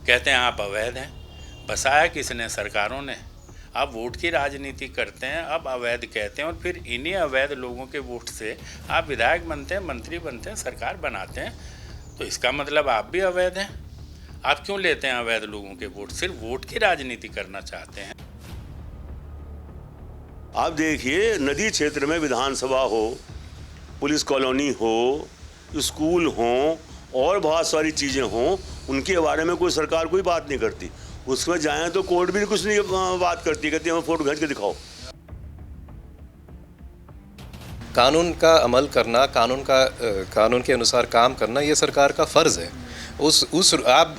कहते हैं आप अवैध हैं। बसाया किसने? सरकारों ने। आप वोट की राजनीति करते हैं, अब अवैध कहते हैं, और फिर इन्हीं अवैध लोगों के वोट से आप विधायक बनते हैं, मंत्री बनते हैं, सरकार बनाते हैं। तो इसका मतलब आप भी अवैध हैं। आप क्यों लेते हैं अवैध लोगों के वोट? सिर्फ वोट की राजनीति करना चाहते हैं। आप देखिए, नदी क्षेत्र में विधानसभा हो, पुलिस कॉलोनी हो, स्कूल हो और बहुत सारी चीज़ें हों, उनके बारे में कोई सरकार कोई बात नहीं करती। उसमें जाएं तो कोर्ट भी कुछ नहीं बात करती, कहती है हमें फ़ोटो खींच के दिखाओ। कानून का अमल करना, कानून के अनुसार काम करना, ये सरकार का फ़र्ज़ है। आप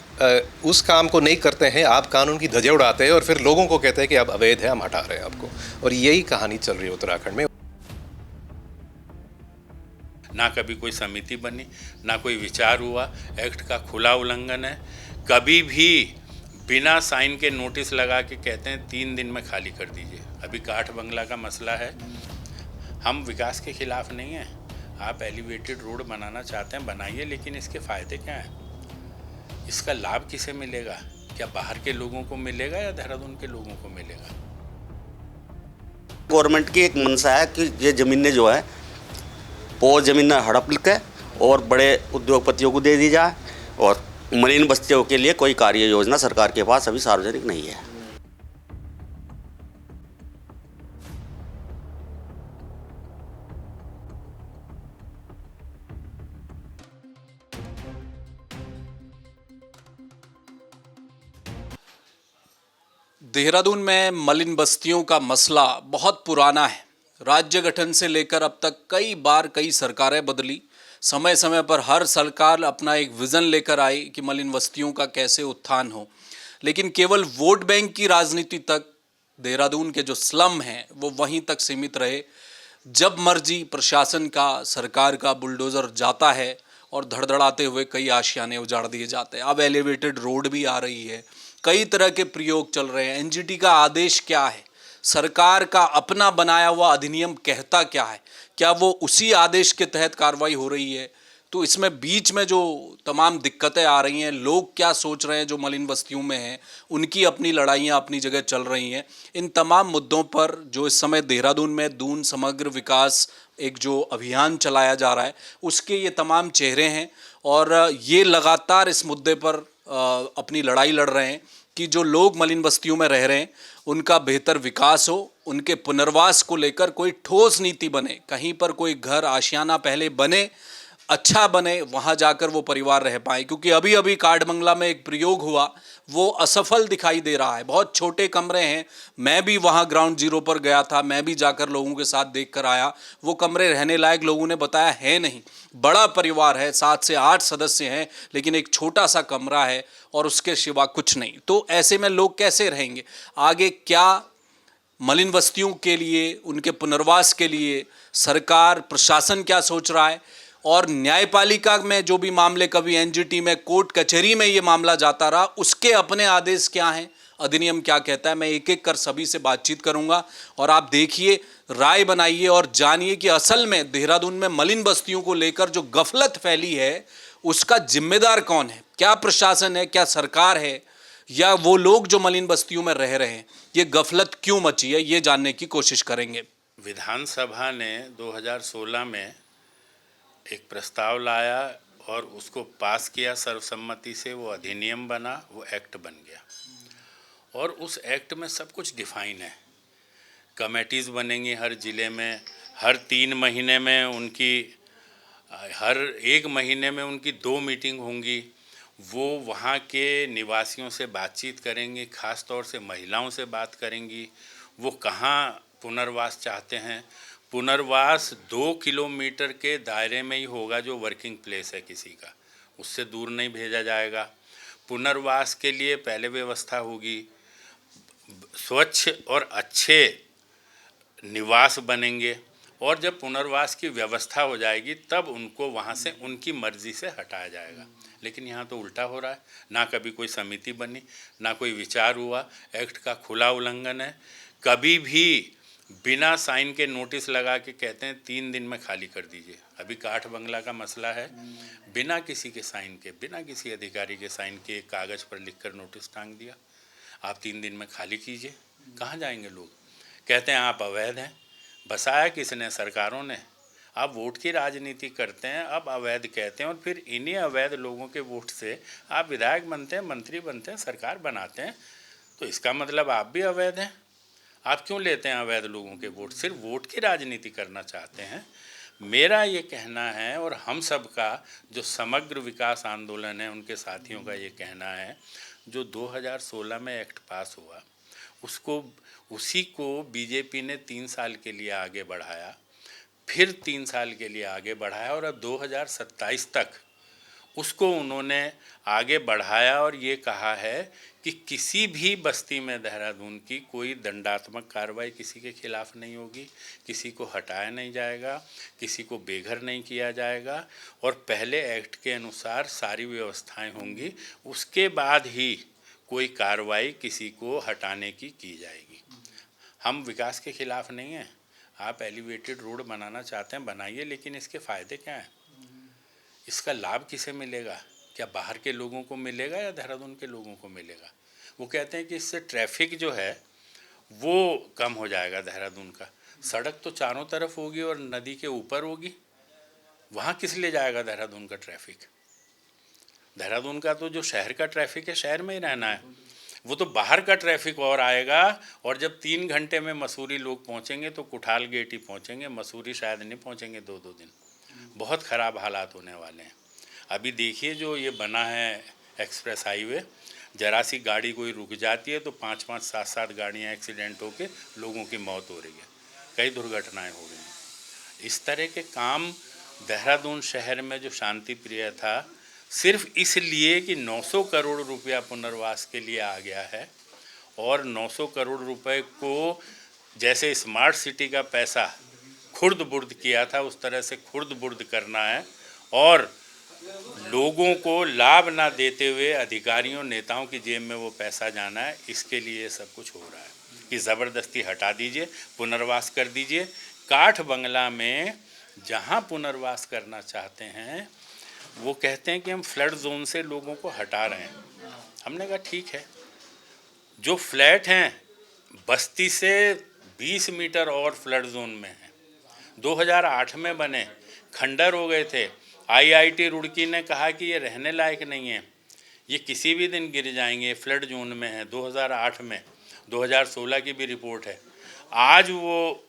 उस काम को नहीं करते हैं, आप कानून की धज्जियां उड़ाते हैं और फिर लोगों को कहते हैं कि आप अवैध है, हम हटा रहे हैं आपको। और यही कहानी चल रही है उत्तराखंड में। ना कभी कोई समिति बनी, ना कोई विचार हुआ। एक्ट का खुला उल्लंघन है। कभी भी बिना साइन के नोटिस लगा के कहते हैं 3 दिन में खाली कर दीजिए। अभी काठ बंगला का मसला है। हम विकास के खिलाफ नहीं हैं। आप एलिवेटेड रोड बनाना चाहते हैं, बनाइए, लेकिन इसके फ़ायदे क्या हैं? इसका लाभ किसे मिलेगा? क्या बाहर के लोगों को मिलेगा या देहरादून के लोगों को मिलेगा? गवर्नमेंट की एक मंशा है कि ये ज़मीनें जो है वो ज़मीनें हड़प के और बड़े उद्योगपतियों को दे दी जाए, और मलिन बस्तियों के लिए कोई कार्य योजना सरकार के पास अभी सार्वजनिक नहीं है। देहरादून में मलिन बस्तियों का मसला बहुत पुराना है। राज्य गठन से लेकर अब तक कई बार कई सरकारें बदली। समय समय पर हर सरकार अपना एक विज़न लेकर आई कि मलिन बस्तियों का कैसे उत्थान हो, लेकिन केवल वोट बैंक की राजनीति तक देहरादून के जो स्लम हैं वो वहीं तक सीमित रहे। जब मर्जी प्रशासन का, सरकार का बुलडोज़र जाता है और धड़धड़ाते हुए कई आशियाने उजाड़ दिए जाते हैं। अब एलिवेटेड रोड भी आ रही है, कई तरह के प्रयोग चल रहे हैं। एनजीटी का आदेश क्या है? सरकार का अपना बनाया हुआ अधिनियम कहता क्या है? क्या वो उसी आदेश के तहत कार्रवाई हो रही है? तो इसमें बीच में जो तमाम दिक्कतें आ रही हैं, लोग क्या सोच रहे हैं जो मलिन बस्तियों में हैं, उनकी अपनी लड़ाइयाँ अपनी जगह चल रही हैं। इन तमाम मुद्दों पर जो इस समय देहरादून में दून समग्र विकास एक जो अभियान चलाया जा रहा है, उसके ये तमाम चेहरे हैं और ये लगातार इस मुद्दे पर अपनी लड़ाई लड़ रहे हैं कि जो लोग मलिन बस्तियों में रह रहे हैं उनका बेहतर विकास हो, उनके पुनर्वास को लेकर कोई ठोस नीति बने। कहीं पर कोई घर आशियाना पहले बने, अच्छा बने, वहाँ जाकर वो परिवार रह पाए। क्योंकि अभी अभी काठ बंगला में एक प्रयोग हुआ, वो असफल दिखाई दे रहा है। बहुत छोटे कमरे हैं। मैं भी वहाँ ग्राउंड जीरो पर गया था, मैं भी जाकर लोगों के साथ देख कर आया। वो कमरे रहने लायक लोगों ने बताया है नहीं। बड़ा परिवार है, 7 से 8 सदस्य हैं, लेकिन एक छोटा सा कमरा है और उसके सिवा कुछ नहीं। तो ऐसे में लोग कैसे रहेंगे? आगे क्या मलिन बस्तियों के लिए, उनके पुनर्वास के लिए सरकार, प्रशासन क्या सोच रहा है? और न्यायपालिका में जो भी मामले, कभी एनजीटी में, कोर्ट कचहरी में ये मामला जाता रहा, उसके अपने आदेश क्या हैं, अधिनियम क्या कहता है? मैं एक एक कर सभी से बातचीत करूंगा और आप देखिए, राय बनाइए और जानिए कि असल में देहरादून में मलिन बस्तियों को लेकर जो गफलत फैली है उसका जिम्मेदार कौन है? क्या प्रशासन है, क्या सरकार है, या वो लोग जो मलिन बस्तियों में रह रहे हैं? ये गफलत क्यों मची है, ये जानने की कोशिश करेंगे। विधानसभा ने 2016 में एक प्रस्ताव लाया और उसको पास किया सर्वसम्मति से। वो अधिनियम बना, वो एक्ट बन गया। और उस एक्ट में सब कुछ डिफाइन है। कमेटीज़ बनेंगी हर ज़िले में, हर 3 महीने में उनकी, हर 1 महीने में उनकी 2 मीटिंग होंगी। वो वहाँ के निवासियों से बातचीत करेंगी, ख़ास तौर से महिलाओं से बात करेंगी। वो कहाँ पुनर्वास चाहते हैं। पुनर्वास 2 किलोमीटर के दायरे में ही होगा जो वर्किंग प्लेस है किसी का, उससे दूर नहीं भेजा जाएगा। पुनर्वास के लिए पहले व्यवस्था होगी, स्वच्छ और अच्छे निवास बनेंगे, और जब पुनर्वास की व्यवस्था हो जाएगी तब उनको वहाँ से उनकी मर्ज़ी से हटाया जाएगा। लेकिन यहाँ तो उल्टा हो रहा है। ना कभी कोई समिति बनी, ना कोई विचार हुआ। एक्ट का खुला उल्लंघन है। कभी भी बिना साइन के नोटिस लगा के कहते हैं 3 दिन में खाली कर दीजिए। अभी काठ बंगला का मसला है, बिना किसी के साइन के, बिना किसी अधिकारी के साइन के एक कागज़ पर लिखकर नोटिस टांग दिया, आप 3 दिन में खाली कीजिए। कहाँ जाएंगे लोग? कहते हैं आप अवैध हैं। बसाया किसने? सरकारों ने। आप वोट की राजनीति करते हैं, अब अवैध कहते हैं, और फिर इन्हीं अवैध लोगों के वोट से आप विधायक बनते हैं, मंत्री बनते हैं, सरकार बनाते हैं। तो इसका मतलब आप भी अवैध हैं। आप क्यों लेते हैं अवैध लोगों के वोट? सिर्फ वोट की राजनीति करना चाहते हैं। मेरा ये कहना है, और हम सब का जो समग्र विकास आंदोलन है उनके साथियों का ये कहना है, जो 2016 में एक्ट पास हुआ उसी को बीजेपी ने 3 साल के लिए आगे बढ़ाया, फिर 3 साल के लिए आगे बढ़ाया, और अब 2027 तक उसको उन्होंने आगे बढ़ाया और ये कहा है कि किसी भी बस्ती में देहरादून की कोई दंडात्मक कार्रवाई किसी के खिलाफ नहीं होगी, किसी को हटाया नहीं जाएगा, किसी को बेघर नहीं किया जाएगा, और पहले एक्ट के अनुसार सारी व्यवस्थाएं होंगी, उसके बाद ही कोई कार्रवाई किसी को हटाने की जाएगी। हम विकास के खिलाफ नहीं हैं। आप एलिवेटेड रोड बनाना चाहते हैं, बनाइए, लेकिन इसके फ़ायदे क्या हैं? इसका लाभ किसे मिलेगा? क्या बाहर के लोगों को मिलेगा या देहरादून के लोगों को मिलेगा? वो कहते हैं कि इससे ट्रैफिक जो है वो कम हो जाएगा देहरादून का। सड़क तो चारों तरफ होगी और नदी के ऊपर होगी, वहाँ किस लिए जाएगा देहरादून का ट्रैफिक? देहरादून का तो जो शहर का ट्रैफिक है, शहर में ही रहना है। वो तो बाहर का ट्रैफिक और आएगा, और जब 3 घंटे में मसूरी लोग पहुँचेंगे तो कुठाल गेट ही पहुँचेंगे, मसूरी शायद नहीं पहुँचेंगे 2-2 दिन। बहुत ख़राब हालात होने वाले हैं। अभी देखिए जो ये बना है एक्सप्रेस हाईवे, जरा सी गाड़ी कोई रुक जाती है तो 5-5, 7-7 गाड़ियाँ एक्सीडेंट होके लोगों की मौत हो रही है, कई दुर्घटनाएं हो रही हैं। इस तरह के काम देहरादून शहर में जो शांति प्रिय था, सिर्फ इसलिए कि 900 करोड़ रुपया पुनर्वास के लिए आ गया है, और 900 करोड़ रुपए को जैसे स्मार्ट सिटी का पैसा खुर्द बुर्द किया था, उस तरह से खुर्द बुर्द करना है, और लोगों को लाभ ना देते हुए अधिकारियों नेताओं की जेब में वो पैसा जाना है। इसके लिए सब कुछ हो रहा है कि ज़बरदस्ती हटा दीजिए, पुनर्वास कर दीजिए। काठ बंगला में जहाँ पुनर्वास करना चाहते हैं वो कहते हैं कि हम फ्लड जोन से लोगों को हटा रहे हैं। हमने कहा ठीक है, जो फ्लैट हैं बस्ती से 20 मीटर और फ्लड जोन में हैं, 2008 में बने, खंडर हो गए थे। IIT रुड़की ने कहा कि ये रहने लायक नहीं है, ये किसी भी दिन गिर जाएंगे, फ्लड जोन में है। 2008 में, 2016 की भी रिपोर्ट है। आज वो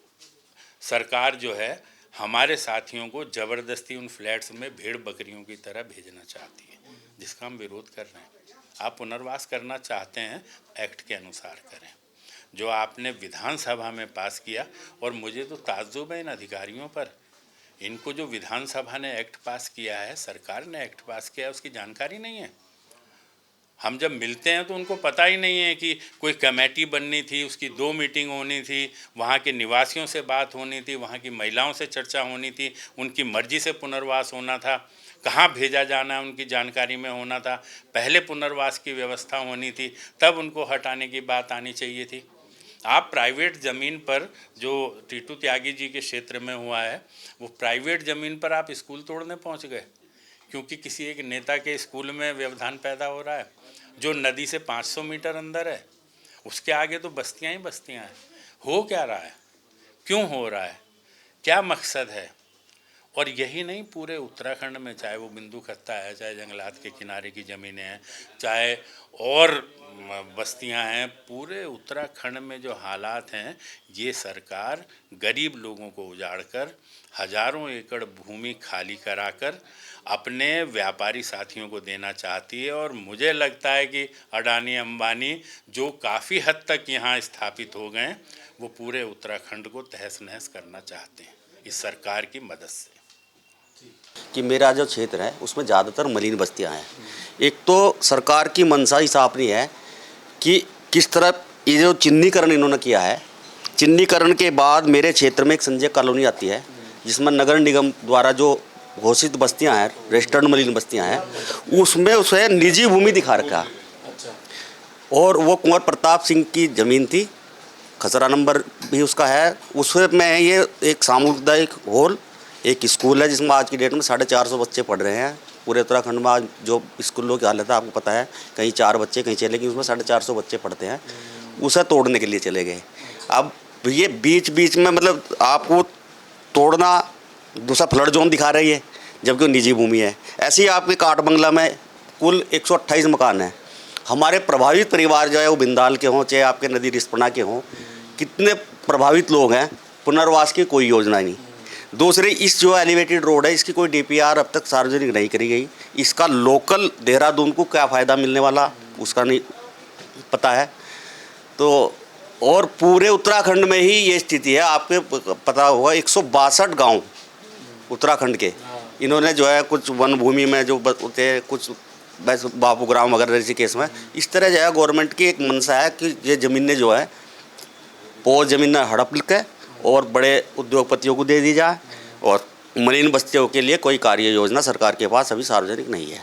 सरकार जो है हमारे साथियों को ज़बरदस्ती उन फ्लैट्स में भेड़ बकरियों की तरह भेजना चाहती है, जिसका हम विरोध कर रहे हैं। आप पुनर्वास करना चाहते हैं, एक्ट के अनुसार करें, जो आपने विधानसभा में पास किया। और मुझे तो ताज्जुब है इन अधिकारियों पर, इनको जो विधानसभा ने एक्ट पास किया है, सरकार ने एक्ट पास किया है, उसकी जानकारी नहीं है। हम जब मिलते हैं तो उनको पता ही नहीं है कि कोई कमेटी बननी थी, उसकी 2 मीटिंग होनी थी, वहाँ के निवासियों से बात होनी थी, वहाँ की महिलाओं से चर्चा होनी थी, उनकी मर्जी से पुनर्वास होना था, कहाँ भेजा जाना है उनकी जानकारी में होना था, पहले पुनर्वास की व्यवस्था होनी थी, तब उनको हटाने की बात आनी चाहिए थी। आप प्राइवेट ज़मीन पर, जो टीटू त्यागी जी के क्षेत्र में हुआ है, वो प्राइवेट ज़मीन पर आप स्कूल तोड़ने पहुंच गए क्योंकि किसी एक नेता के स्कूल में व्यवधान पैदा हो रहा है, जो नदी से 500 मीटर अंदर है। उसके आगे तो बस्तियां ही बस्तियां हैं। हो क्या रहा है, क्यों हो रहा है, क्या मकसद है? और यही नहीं, पूरे उत्तराखंड में, चाहे वो बिंदु खत्ता है, चाहे जंगलात के किनारे की ज़मीनें हैं, चाहे और बस्तियां हैं, पूरे उत्तराखंड में जो हालात हैं, ये सरकार गरीब लोगों को उजाड़कर, हजारों एकड़ भूमि खाली कराकर अपने व्यापारी साथियों को देना चाहती है। और मुझे लगता है कि अडानी अंबानी जो काफ़ी हद तक यहाँ स्थापित हो गए, वो पूरे उत्तराखंड को तहस नहस करना चाहते हैं इस सरकार की मदद से। कि मेरा जो क्षेत्र है उसमें ज़्यादातर मलिन बस्तियां हैं। एक तो सरकार की मंशा ही साफ नहीं है कि किस तरह ये जो चिन्हीकरण इन्होंने किया है, चिन्हीकरण के बाद मेरे क्षेत्र में एक संजय कॉलोनी आती है, जिसमें नगर निगम द्वारा जो घोषित बस्तियां हैं, रजिस्टर्ड मलिन बस्तियां हैं, उसमें उसे निजी भूमि दिखा रखा। और वो कुंवर प्रताप सिंह की ज़मीन थी, खसरा नंबर भी उसका है। उसमें ये एक सामुदायिक हॉल, एक स्कूल है जिसमें आज की डेट में 450 बच्चे पढ़ रहे हैं। पूरे उत्तराखंड में आज जो स्कूलों की हालत है आपको पता है, कहीं 4 बच्चे कहीं 6, लेकिन उसमें 450 बच्चे पढ़ते हैं। उसे तोड़ने के लिए चले गए। अब ये बीच बीच में मतलब आपको तोड़ना, दूसरा फ्लड जोन दिखा रही है जबकि वो निजी भूमि है। ऐसे ही आपके काट बंगला में कुल 128 मकान हैं। हमारे प्रभावित परिवार जो है वो बिंदाल के हों चाहे आपके नदी रिस्पना के हों, कितने प्रभावित लोग हैं, पुनर्वास की कोई योजना नहीं। दूसरे, इस जो एलिवेटेड रोड है इसकी कोई डीपीआर अब तक सार्वजनिक नहीं करी गई। इसका लोकल देहरादून को क्या फ़ायदा मिलने वाला उसका नहीं पता है। तो और पूरे उत्तराखंड में ही ये स्थिति है। आपके पता होगा 162 गांव उत्तराखंड के इन्होंने जो है कुछ वन भूमि में जो होते हैं, कुछ बापू ग्राम वगैरह जैसे केस में इस तरह जो है गवर्नमेंट की एक मंशा है कि ये ज़मीनें जो है वो ज़मीनें हड़प के और बड़े उद्योगपतियों को दे दी जाए, और मरीन बस्तियों के लिए कोई कार्य योजना सरकार के पास अभी सार्वजनिक नहीं है।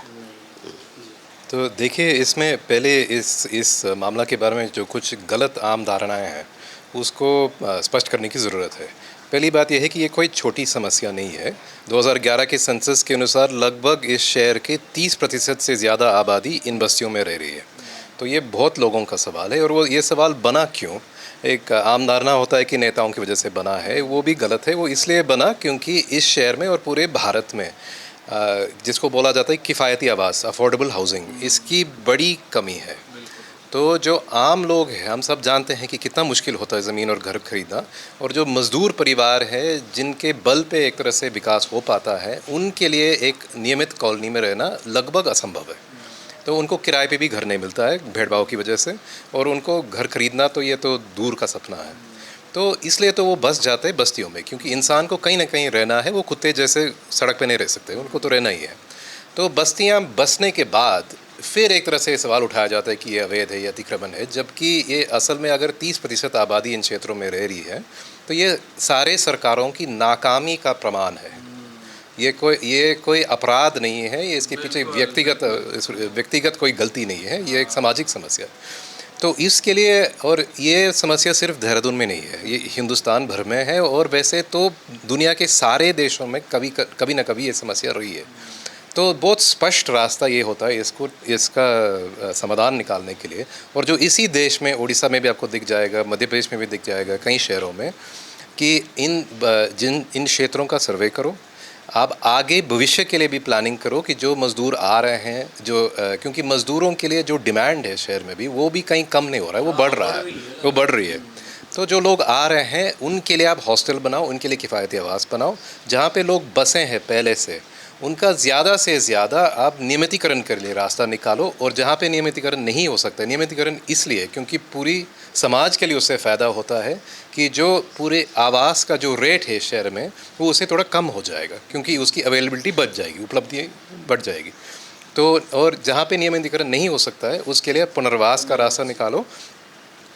तो देखिए, इसमें पहले इस मामला के बारे में जो कुछ गलत आम धारणाएं हैं उसको स्पष्ट करने की ज़रूरत है। पहली बात यह है कि ये कोई छोटी समस्या नहीं है। 2011 के सेंसस के अनुसार लगभग इस शहर के 30% से ज़्यादा आबादी इन बस्तियों में रह रही है। तो ये बहुत लोगों का सवाल है, और वो ये सवाल बना क्यों? एक आम धारणा होता है कि नेताओं की वजह से बना है, वो भी गलत है। वो इसलिए बना क्योंकि इस शहर में और पूरे भारत में जिसको बोला जाता है किफ़ायती आवास, अफोर्डेबल हाउसिंग, इसकी बड़ी कमी है। तो जो आम लोग हैं, हम सब जानते हैं कि कितना मुश्किल होता है ज़मीन और घर खरीदना, और जो मज़दूर परिवार है जिनके बल पे एक तरह से विकास हो पाता है, उनके लिए एक नियमित कॉलोनी में रहना लगभग असंभव है। तो उनको किराए पे भी घर नहीं मिलता है भेदभाव की वजह से, और उनको घर खरीदना तो ये तो दूर का सपना है। तो इसलिए तो वो बस जाते हैं बस्तियों में, क्योंकि इंसान को कहीं ना कहीं रहना है। वो कुत्ते जैसे सड़क पे नहीं रह सकते, उनको तो रहना ही है। तो बस्तियां बसने के बाद फिर एक तरह से सवाल उठाया जाता है कि ये अवैध है, ये अतिक्रमण है, जबकि ये असल में अगर 30% आबादी इन क्षेत्रों में रह रही है तो ये सारे सरकारों की नाकामी का प्रमाण है। ये कोई अपराध नहीं है, ये इसके पीछे व्यक्तिगत कोई गलती नहीं है, ये एक सामाजिक समस्या है। तो इसके लिए, और ये समस्या सिर्फ देहरादून में नहीं है, ये हिंदुस्तान भर में है, और वैसे तो दुनिया के सारे देशों में कभी ना कभी ये समस्या रही है। तो बहुत स्पष्ट रास्ता ये होता है इसका समाधान निकालने के लिए, और जो इसी देश में, उड़ीसा में भी आपको दिख जाएगा, मध्य प्रदेश में भी दिख जाएगा, कई शहरों में, कि इन क्षेत्रों का सर्वे करो, आप आगे भविष्य के लिए भी प्लानिंग करो कि जो मज़दूर आ रहे हैं, क्योंकि मज़दूरों के लिए जो डिमांड है शहर में भी, वो भी कहीं कम नहीं हो रहा है, वो बढ़ रहा है, वो बढ़ रही है। तो जो लोग आ रहे हैं उनके लिए आप हॉस्टल बनाओ, उनके लिए किफ़ायती आवास बनाओ। जहाँ पे लोग बसे हैं पहले से, उनका ज़्यादा से ज़्यादा आप नियमितीकरण के लिए रास्ता निकालो। और जहाँ पे नियमितीकरण नहीं हो सकता, नियमितीकरण इसलिए क्योंकि पूरी समाज के लिए उससे फ़ायदा होता है कि जो पूरे आवास का जो रेट है शहर में, वो उससे थोड़ा कम हो जाएगा, क्योंकि उसकी अवेलेबिलिटी बढ़ जाएगी, उपलब्धि बढ़ जाएगी। तो और जहाँ पे नियमितीकरण नहीं हो सकता है उसके लिए पुनर्वास का रास्ता निकालो,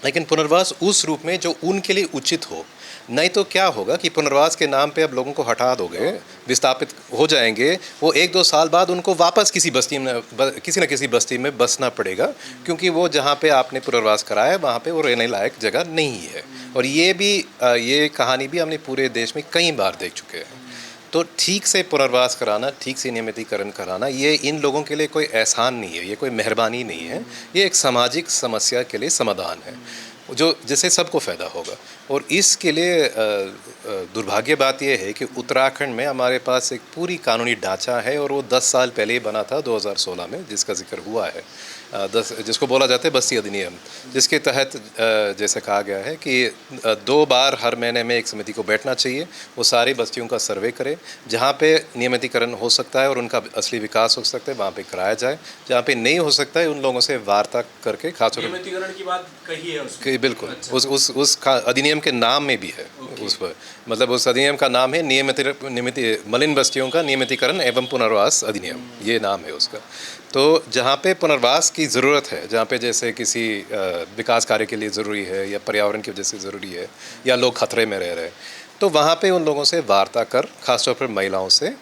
लेकिन पुनर्वास उस रूप में जो उनके लिए उचित हो। नहीं तो क्या होगा कि पुनर्वास के नाम पे अब लोगों को हटा दोगे, विस्थापित हो जाएंगे, वो 1-2 साल बाद उनको वापस किसी न किसी बस्ती में बसना पड़ेगा, क्योंकि वो जहाँ पे आपने पुनर्वास कराया वहाँ पे वो रहने लायक जगह नहीं है। और ये कहानी भी हमने पूरे देश में कई बार देख चुके हैं। तो ठीक से पुनर्वास कराना, ठीक से नियमितीकरण कराना, ये इन लोगों के लिए कोई एहसान नहीं है, ये कोई मेहरबानी नहीं है, ये एक सामाजिक समस्या के लिए समाधान है जिससे सबको फ़ायदा होगा। और इसके लिए दुर्भाग्य बात यह है कि उत्तराखंड में हमारे पास एक पूरी कानूनी ढांचा है, और वो 10 साल पहले ही बना था 2016 में, जिसका जिक्र हुआ है, जिसको बोला जाता है बस्ती अधिनियम, जिसके तहत जैसे कहा गया है कि 2 बार हर महीने में एक समिति को बैठना चाहिए, वो सारी बस्तियों का सर्वे करे, जहाँ पे नियमितीकरण हो सकता है और उनका असली विकास हो सकता है वहाँ पे कराया जाए, जहाँ पे नहीं हो सकता है उन लोगों से वार्ता करके, खासतौर नियमितीकरण की बात कही है उसमें। बिल्कुल। अच्छा। उस अधिनियम के नाम में भी है, उस पर मतलब उस अधिनियम का नाम है मलिन बस्तियों का नियमितीकरण एवं पुनर्वास अधिनियम, ये नाम है उसका। तो जहाँ पे पुनर्वास की ज़रूरत है, जहाँ पे जैसे किसी विकास कार्य के लिए ज़रूरी है, या पर्यावरण की वजह से ज़रूरी है, या लोग खतरे में रह रहे हैं, तो वहाँ पे उन लोगों से वार्ता कर, ख़ासतौर पर महिलाओं से,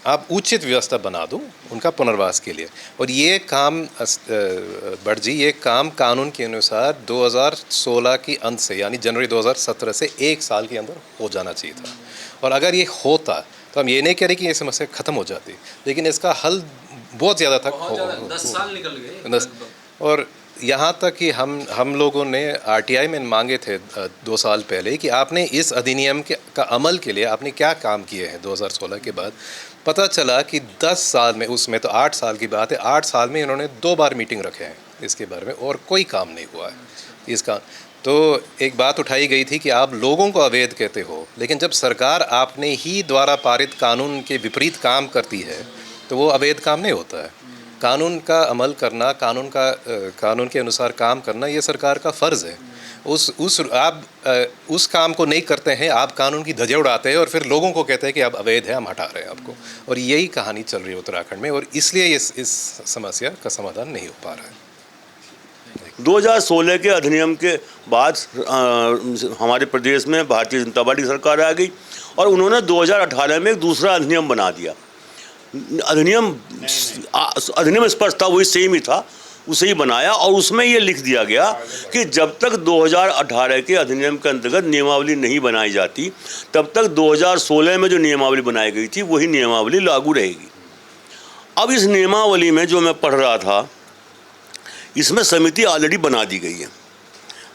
आप उचित व्यवस्था बना दो उनका पुनर्वास के लिए। और ये काम भट्ट जी, ये काम कानून के अनुसार 2016 की अंत से यानी जनवरी 2017 से 1 साल के अंदर हो जाना चाहिए था। और अगर ये होता तो हम ये नहीं कह रहे कि ये समस्या ख़त्म हो जाती, लेकिन इसका हल बहुत ज़्यादा तक 10 साल निकल गए। और यहाँ तक कि हम लोगों ने आरटीआई में मांगे थे 2 साल पहले कि आपने इस अधिनियम का अमल के लिए आपने क्या काम किए हैं 2016 के बाद। पता चला कि 10 साल में, उसमें तो 8 साल की बात है, 8 साल में इन्होंने 2 बार मीटिंग रखे हैं इसके बारे में और कोई काम नहीं हुआ है इसका। तो एक बात उठाई गई थी कि आप लोगों को अवैध कहते हो, लेकिन जब सरकार आपने ही द्वारा पारित कानून के विपरीत काम करती है तो वो अवैध काम नहीं होता है। कानून का अमल करना, कानून के अनुसार काम करना ये सरकार का फ़र्ज़ है। आप उस काम को नहीं करते हैं, आप कानून की धज्जियां उड़ाते हैं और फिर लोगों को कहते हैं कि आप अवैध है, हम हटा रहे हैं आपको। और यही कहानी चल रही है उत्तराखंड में, और इसलिए इस समस्या का समाधान नहीं हो पा रहा है। 2016 के अधिनियम के बाद हमारे प्रदेश में भारतीय जनता पार्टी सरकार आ गई और उन्होंने 2018 में एक दूसरा अधिनियम बना दिया। अधिनियम स्पष्ट था, वही सेम ही था, उसे ही बनाया और उसमें ये लिख दिया गया कि जब तक 2018 के अधिनियम के अंतर्गत नियमावली नहीं बनाई जाती तब तक 2016 में जो नियमावली बनाई गई थी वही नियमावली लागू रहेगी। अब इस नियमावली में जो मैं पढ़ रहा था, इसमें समिति ऑलरेडी बना दी गई है।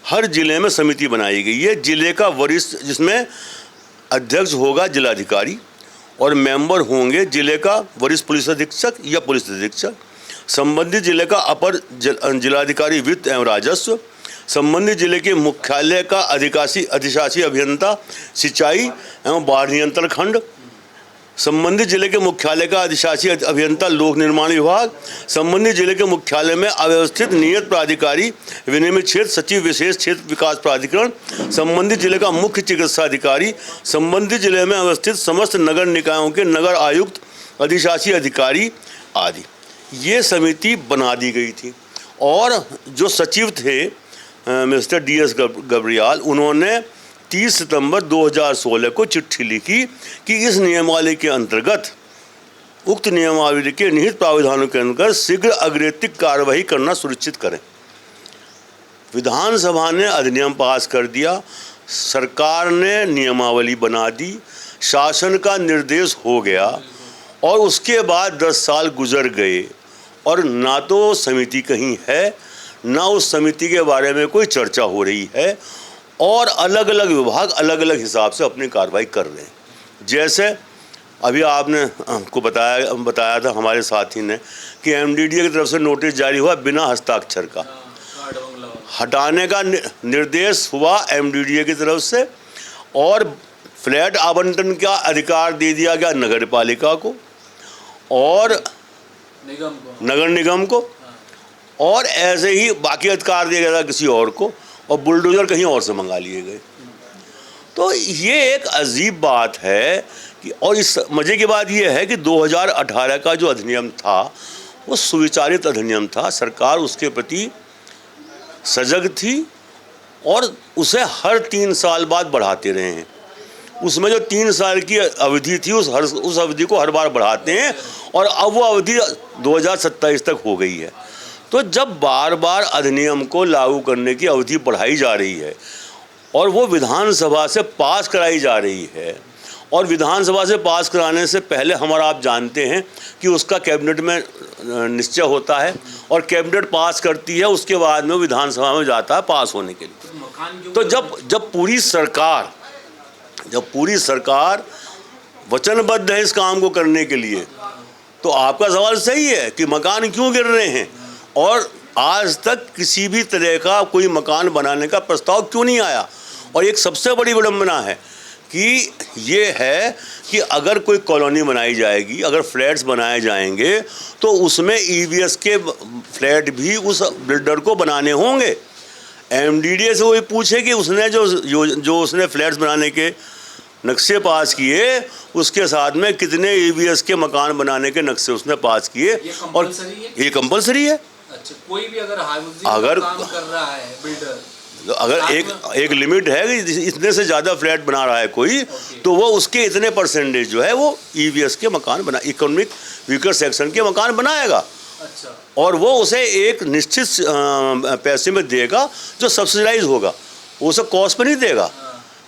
हर जिले में समिति बनाई गई है। जिले का वरिष्ठ, जिसमें अध्यक्ष होगा जिलाधिकारी और मेंबर होंगे जिले का वरिष्ठ पुलिस अधीक्षक या पुलिस अधीक्षक, संबंधित जिले का अपर जिलाधिकारी वित्त एवं राजस्व, संबंधित जिले के मुख्यालय का अधिशासी अभियंता सिंचाई एवं बाढ़ नियंत्रण खंड, संबंधित जिले के मुख्यालय का अधिशासी अभियंता लोक निर्माण विभाग, संबंधित जिले के मुख्यालय में अव्यवस्थित नियत प्राधिकारी विनियमित क्षेत्र सचिव विशेष क्षेत्र विकास प्राधिकरण, संबंधित जिले का मुख्य चिकित्सा अधिकारी, संबंधित जिले में अवस्थित समस्त नगर निकायों के नगर आयुक्त अधिशासी अधिकारी आदि। ये समिति बना दी गई थी और जो सचिव थे मिस्टर DS गब्रियाल, उन्होंने 30 सितंबर 2016 को चिट्ठी लिखी कि इस नियमावली के अंतर्गत उक्त नियमावली के निहित प्रावधानों के अंतर्गत शीघ्र अग्रेतिक कार्रवाई करना सुनिश्चित करें। विधानसभा ने अधिनियम पास कर दिया, सरकार ने नियमावली बना दी, शासन का निर्देश हो गया और उसके बाद 10 साल गुजर गए और ना तो समिति कहीं है, ना उस समिति के बारे में कोई चर्चा हो रही है और अलग अलग विभाग अलग अलग हिसाब से अपनी कार्रवाई कर रहे हैं। जैसे अभी आपने हमको बताया था हमारे साथी ने कि MDDA की तरफ से नोटिस जारी हुआ बिना हस्ताक्षर का, हटाने का निर्देश हुआ MDDA की तरफ से और फ्लैट आवंटन का अधिकार दे दिया गया नगर पालिका को और नगर निगम को और ऐसे ही बाकी अधिकार दिया गया था किसी और को और बुलडोजर कहीं और से मंगा लिए गए। तो ये एक अजीब बात है कि, और इस मज़े की बात ये है कि 2018 का जो अधिनियम था वो सुविचारित अधिनियम था। सरकार उसके प्रति सजग थी और उसे हर 3 साल बाद बढ़ाते रहे हैं। उसमें जो 3 साल की अवधि थी उस अवधि को हर बार बढ़ाते हैं और अब वो अवधि 2027 तक हो गई है। तो जब बार बार अधिनियम को लागू करने की अवधि बढ़ाई जा रही है और वो विधानसभा से पास कराई जा रही है और विधानसभा से पास कराने से पहले आप जानते हैं कि उसका कैबिनेट में निश्चय होता है और कैबिनेट पास करती है, उसके बाद में विधानसभा में जाता है पास होने के लिए। तो जब पूरी सरकार वचनबद्ध है इस काम को करने के लिए, तो आपका सवाल सही है कि मकान क्यों गिर रहे हैं और आज तक किसी भी तरह का कोई मकान बनाने का प्रस्ताव क्यों नहीं आया। और एक सबसे बड़ी विडंबना है कि ये है कि अगर कोई कॉलोनी बनाई जाएगी, अगर फ्लैट्स बनाए जाएंगे तो उसमें EVS के फ्लैट भी उस बिल्डर को बनाने होंगे। MDDA से वही पूछे कि उसने जो उसने फ्लैट्स बनाने के नक्शे पास किए उसके साथ में कितने EVS के मकान बनाने के नक्शे उसने पास किए। और ये कंपलसरी है। अच्छा, कोई भी अगर काम कर रहा है बिल्डर तो अगर एक लिमिट है कि इतने से ज़्यादा फ्लैट बना रहा है कोई, तो वो उसके इतने परसेंटेज जो है वो ईवीएस के मकान बना, इकोनॉमिक वीकर सेक्शन के मकान बनाएगा। अच्छा। और वो उसे एक निश्चित पैसे में देगा जो सब्सिडाइज होगा, वो उसे कॉस्ट पर नहीं देगा,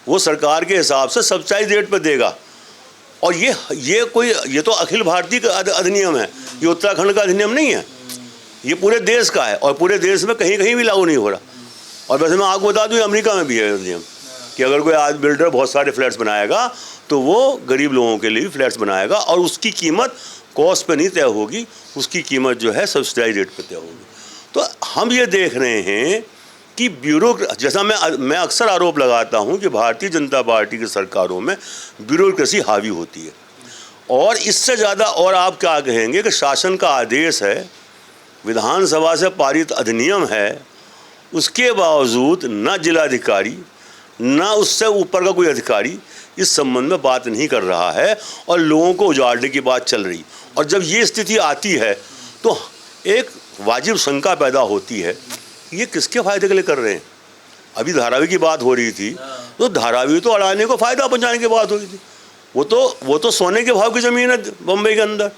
वो सरकार के हिसाब से सब्सिडाइज रेट पर देगा। और ये तो अखिल भारतीय का अधिनियम है, ये उत्तराखंड का अधिनियम नहीं है, ये पूरे देश का है और पूरे देश में कहीं कहीं भी लागू नहीं हो रहा। और वैसे मैं आपको बता दूँ अमेरिका में भी है अधिनियम कि अगर कोई आज बिल्डर बहुत सारे फ्लैट्स बनाएगा तो वो गरीब लोगों के लिए भी फ्लैट्स बनाएगा और उसकी कीमत कॉस्ट पे नहीं तय होगी, उसकी कीमत जो है सब्सिडाइज रेट पे तय होगी। तो हम ये देख रहे हैं कि जैसा मैं अक्सर आरोप लगाता हूँ कि भारतीय जनता पार्टी की सरकारों में ब्यूरोक्रेसी हावी होती है। और इससे ज़्यादा और आप क्या कहेंगे कि शासन का आदेश है, विधानसभा से पारित अधिनियम है, उसके बावजूद न जिलाधिकारी न उससे ऊपर का कोई अधिकारी इस संबंध में बात नहीं कर रहा है और लोगों को उजाड़ने की बात चल रही। और जब ये स्थिति आती है तो एक वाजिब शंका पैदा होती है, ये किसके फ़ायदे के लिए कर रहे हैं। अभी धारावी की बात हो रही थी, तो धारावी तो अडानी को फ़ायदा पहुंचाने की बात हो रही थी। वो तो सोने के भाव की ज़मीन है बम्बई के अंदर,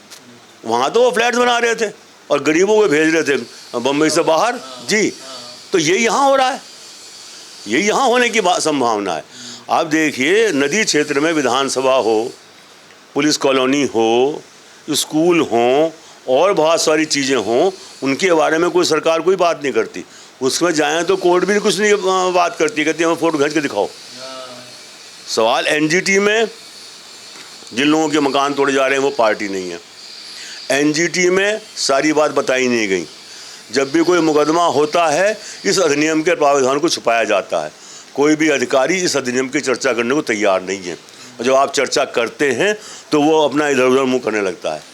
वहाँ तो वो फ्लैट्स बना रहे थे और गरीबों को भेज रहे थे बम्बई से बाहर। जी, तो ये यहाँ हो रहा है, ये यहाँ होने की संभावना है। आप देखिए, नदी क्षेत्र में विधानसभा हो, पुलिस कॉलोनी हो, स्कूल हों और बहुत सारी चीज़ें हों, उनके बारे में कोई सरकार कोई बात नहीं करती। उसमें जाएं तो कोर्ट भी कुछ नहीं बात करती, कहती है हमें फ़ोटो खींच के दिखाओ। सवाल एनजीटी में जिन लोगों के मकान तोड़े जा रहे हैं वो पार्टी नहीं है। एनजीटी में सारी बात बताई नहीं गई। जब भी कोई मुकदमा होता है इस अधिनियम के प्रावधान को छुपाया जाता है, कोई भी अधिकारी इस अधिनियम की चर्चा करने को तैयार नहीं है। और जब आप चर्चा करते हैं तो वो अपना इधर उधर मुँह करने लगता है।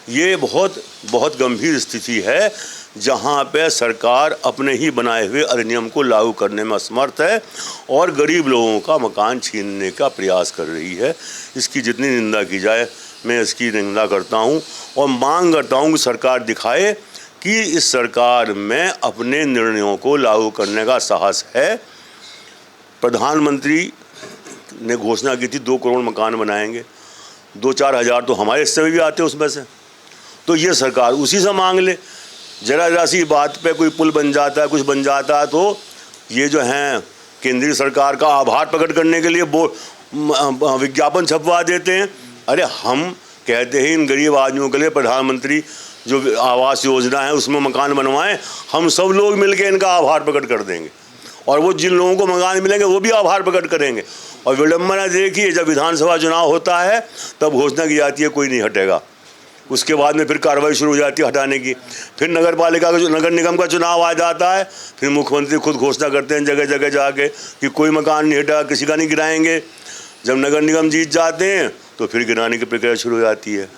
ये बहुत गंभीर स्थिति है जहाँ पे सरकार अपने ही बनाए हुए अधिनियम को लागू करने में असमर्थ है और गरीब लोगों का मकान छीनने का प्रयास कर रही है। इसकी जितनी निंदा की जाए मैं इसकी निंदा करता हूँ और मांग करता हूँ कि सरकार दिखाए कि इस सरकार में अपने निर्णयों को लागू करने का साहस है। प्रधानमंत्री ने घोषणा की थी 2 करोड़ मकान बनाएंगे, 2-4 हज़ार तो हमारे हिस्से में भी आते हैं उसमें से, तो ये सरकार उसी से मांग ले। जरा सी बात पे कोई पुल बन जाता है, कुछ बन जाता है, तो ये जो हैं केंद्रीय सरकार का आभार प्रकट करने के लिए विज्ञापन छपवा देते हैं। अरे हम कहते हैं इन गरीब आदमियों के लिए प्रधानमंत्री जो आवास योजना है उसमें मकान बनवाएं, हम सब लोग मिलकर इनका आभार प्रकट कर देंगे और वो जिन लोगों को मकान मिलेंगे वो भी आभार प्रकट करेंगे। और विडम्बना देखिए, जब विधानसभा चुनाव होता है तब घोषणा की जाती है कोई नहीं हटेगा, उसके बाद में फिर कार्रवाई शुरू हो जाती है हटाने की। फिर नगर निगम का चुनाव आ जाता है, फिर मुख्यमंत्री खुद घोषणा करते हैं जगह जगह जाके कि कोई मकान नहीं हटा, किसी का नहीं गिराएंगे। जब नगर निगम जीत जाते हैं तो फिर गिराने की प्रक्रिया शुरू हो जाती है।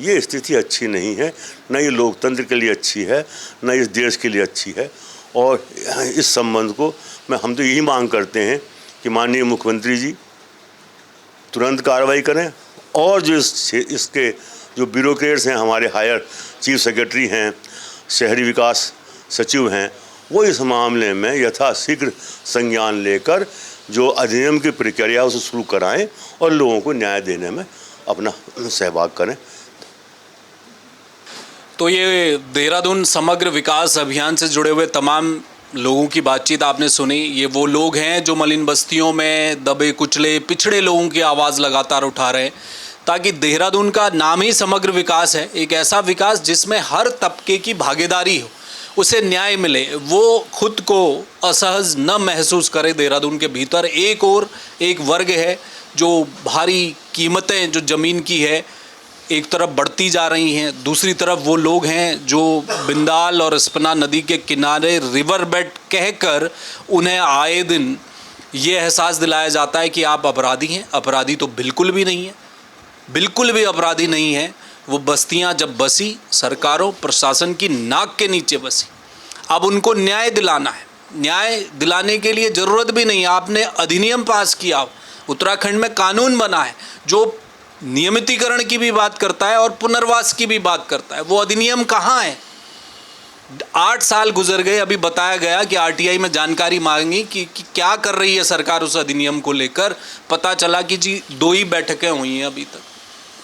ये स्थिति अच्छी नहीं है, न ये लोकतंत्र के लिए अच्छी है, न इस देश के लिए अच्छी है। और इस संबंध को हम तो यही मांग करते हैं कि माननीय मुख्यमंत्री जी तुरंत कार्रवाई करें और जो इसके जो ब्यूरोक्रेट्स हैं, हमारे हायर चीफ सेक्रेटरी हैं, शहरी विकास सचिव हैं, वो इस मामले में यथाशीघ्र संज्ञान लेकर जो अधिनियम की प्रक्रिया उसे शुरू कराएं और लोगों को न्याय देने में अपना सहभाग करें। तो ये देहरादून समग्र विकास अभियान से जुड़े हुए तमाम लोगों की बातचीत आपने सुनी। ये वो लोग हैं जो मलिन बस्तियों में दबे कुचले पिछड़े लोगों की आवाज़ लगातार उठा रहे हैं, ताकि देहरादून का नाम ही समग्र विकास है, एक ऐसा विकास जिसमें हर तबके की भागीदारी हो, उसे न्याय मिले, वो खुद को असहज न महसूस करे। देहरादून के भीतर एक वर्ग है जो भारी कीमतें जो ज़मीन की है एक तरफ बढ़ती जा रही हैं, दूसरी तरफ वो लोग हैं जो बिंदाल और स्पना नदी के किनारे रिवर बेड कहकर उन्हें आए दिन ये एहसास दिलाया जाता है कि आप अपराधी हैं। अपराधी तो बिल्कुल भी नहीं है, बिल्कुल भी अपराधी नहीं है। वो बस्तियां जब बसी सरकारों प्रशासन की नाक के नीचे बसी। अब उनको न्याय दिलाना है। न्याय दिलाने के लिए ज़रूरत भी नहीं, आपने अधिनियम पास किया, उत्तराखंड में कानून बना है जो नियमितीकरण की भी बात करता है और पुनर्वास की भी बात करता है। वो अधिनियम कहाँ है? 8 साल गुजर गए, अभी बताया गया कि आरटीआई में जानकारी मांगी कि क्या कर रही है सरकार उस अधिनियम को लेकर। पता चला कि जी 2 ही बैठकें हुई हैं अभी तक।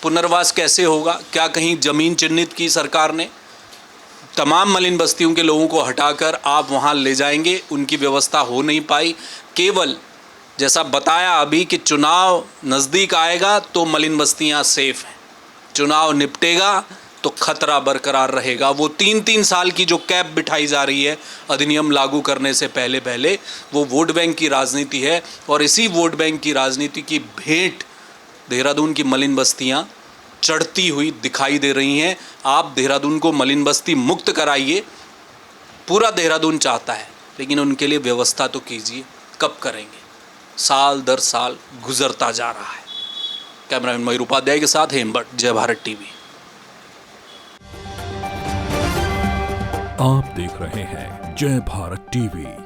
पुनर्वास कैसे होगा? क्या कहीं ज़मीन चिन्हित की सरकार ने? तमाम मलिन बस्तियों के लोगों को हटाकर आप वहाँ ले जाएंगे, उनकी व्यवस्था हो नहीं पाई। केवल जैसा बताया अभी कि चुनाव नज़दीक आएगा तो मलिन बस्तियाँ सेफ हैं, चुनाव निपटेगा तो खतरा बरकरार रहेगा। वो 3-3 साल की जो कैप बिठाई जा रही है अधिनियम लागू करने से पहले पहले, वो वोट बैंक की राजनीति है। और इसी वोट बैंक की राजनीति की भेंट देहरादून की मलिन बस्तियां चढ़ती हुई दिखाई दे रही हैं। आप देहरादून को मलिन बस्ती मुक्त कराइए, पूरा देहरादून चाहता है, लेकिन उनके लिए व्यवस्था तो कीजिए। कब करेंगे? साल दर साल गुजरता जा रहा है। कैमरामैन मयूर उपाध्याय के साथ हेमभट्ट, जय भारत टीवी। आप देख रहे हैं जय भारत टीवी।